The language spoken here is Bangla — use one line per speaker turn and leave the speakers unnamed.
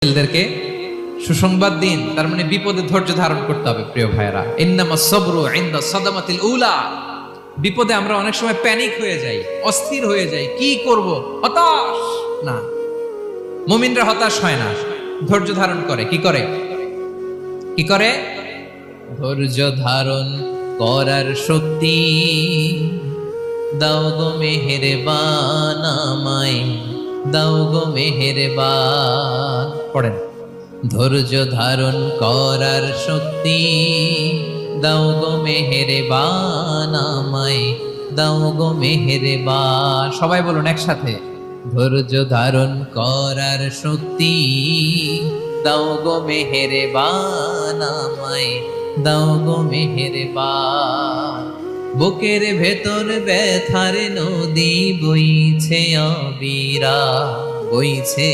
ছেলেদেরকে সুসংবাদ দিন, তার মানে বিপদে ধৈর্য ধারণ করতে হবে। প্রিয় ভাইয়েরা, ইন্নামাস সাবরু ইনদা সাদামাতিল উলা। বিপদে আমরা অনেক সময় প্যানিক হয়ে যাই, অস্থির হয়ে যাই, কি করব, হতাশ। না, মুমিনরা হতাশ হয় না, ধৈর্য ধারণ করে। কি করে? কি করে? ধৈর্য ধারণ করার শক্তি দাও গো মেহেরবান আমায়, দাও গো মেহেরবান। পড়েন, ধৈর্য ধারণ করার শক্তি দাও গো মেহেরবান আমায়, দাও গো মেহেরবান। সবাই বলুন একসাথে, ধৈর্য ধারণ করার শক্তি দাও গো মেহেরবান আমায়, দাও গো মেহেরবান। বুকের ভেতর ব্যথার নদী বইছে অবিরা, বইছে